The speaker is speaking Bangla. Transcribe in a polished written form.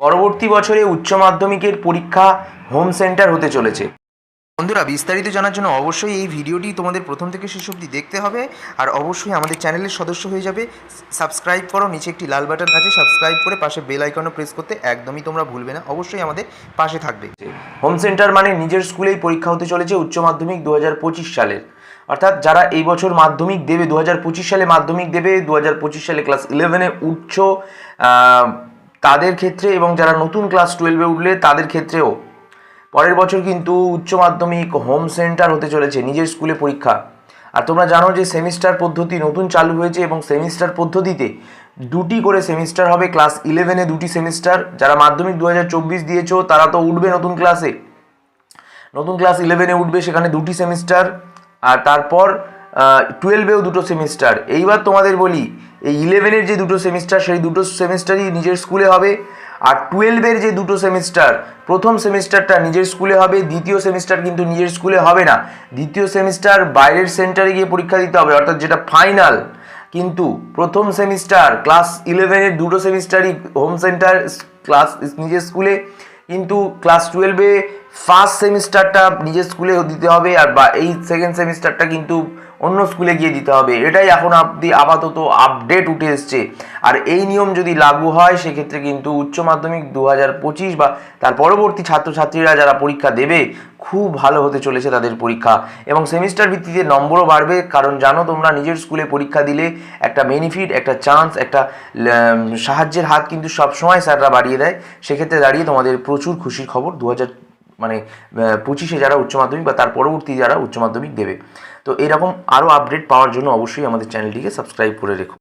পরবর্তী বছরে উচ্চ মাধ্যমিকের পরীক্ষা হোম সেন্টার হতে চলেছে। বন্ধুরা, বিস্তারিত জানার জন্য অবশ্যই এই ভিডিওটি তোমাদের প্রথম থেকে শেষ অবধি দেখতে হবে। আর অবশ্যই আমাদের চ্যানেলের সদস্য হয়ে যাবে। সাবস্ক্রাইব করো, নিচে একটি লাল বাটন আছে, সাবস্ক্রাইব করে পাশে বেল আইকনও প্রেস করতে একদমই তোমরা ভুলবে না, অবশ্যই আমাদের পাশে থাকবে। হোম সেন্টার মানে নিজের স্কুলেই পরীক্ষা হতে চলেছে উচ্চ মাধ্যমিক 2025 সালের। অর্থাৎ যারা এই বছর মাধ্যমিক দেবে, 2025 সালে মাধ্যমিক দেবে, 2025 সালে ক্লাস 11-এ উচ্চ তাদের ক্ষেত্রে, এবং যারা নতুন ক্লাস 12-এ উঠলে তাদের ক্ষেত্রেও পরের বছর কিন্তু উচ্চ মাধ্যমিক হোম সেন্টার হতে চলেছে, নিজের স্কুলে পরীক্ষা। আর তোমরা জানো যে সেমিস্টার পদ্ধতি নতুন চালু হয়েছে, এবং সেমিস্টার পদ্ধতিতে দুটি করে সেমিস্টার হবে। ক্লাস 11-এ দুটি সেমিস্টার। যারা মাধ্যমিক 2024 দিয়েছো তারা তো উঠবে নতুন ক্লাসে, নতুন ক্লাস 11-এ উঠবে, সেখানে দুটি সেমিস্টার। আর তারপর 12-এও দুটো সেমিস্টার। এইবার তোমাদের বলি, এই 11-এর যে দুটো সেমিস্টার, সেই দুটো সেমিস্টারই নিজের স্কুলে হবে। আর 12-এর যে দুটো সেমিস্টার, প্রথম সেমিস্টারটা নিজের স্কুলে হবে, দ্বিতীয় সেমিস্টার কিন্তু নিজের স্কুলে হবে না। দ্বিতীয় সেমিস্টার বাইরের সেন্টারে গিয়ে পরীক্ষা দিতে হবে, অর্থাৎ যেটা ফাইনাল। কিন্তু প্রথম সেমিস্টার ক্লাস 11-এর দুটো সেমিস্টারই হোম সেন্টার ক্লাস নিজের স্কুলে, কিন্তু ক্লাস 12-এ ফার্স্ট সেমিস্টারটা নিজের স্কুলে দিতে হবে, আর এই সেকেন্ড সেমিস্টারটা কিন্তু অন্য স্কুলে গিয়ে দিতে হবে। এটাই এখন অবধি আপাতত আপডেট উঠে এসছে। আর এই নিয়ম যদি লাগু হয়, সেক্ষেত্রে কিন্তু উচ্চ মাধ্যমিক 2025 বা তার পরবর্তী ছাত্রছাত্রীরা যারা পরীক্ষা দেবে, খুব ভালো হতে চলেছে তাদের পরীক্ষা। এবং সেমিস্টার ভিত্তিতে নম্বরও বাড়বে, কারণ জানো তোমরা নিজের স্কুলে পরীক্ষা দিলে একটা বেনিফিট, একটা চান্স, একটা সাহায্যের হাত কিন্তু সবসময় স্যাররা বাড়িয়ে দেয়। সেক্ষেত্রে দাঁড়িয়ে তোমাদের প্রচুর খুশির খবর, 2025-এ যারা উচ্চ মাধ্যমিক বা তার পরবর্তী যারা উচ্চ মাধ্যমিক দেবে। তো এরকম আরও আপডেট পাওয়ার জন্য অবশ্যই আমাদের চ্যানেলটিকে সাবস্ক্রাইব করে রেখো।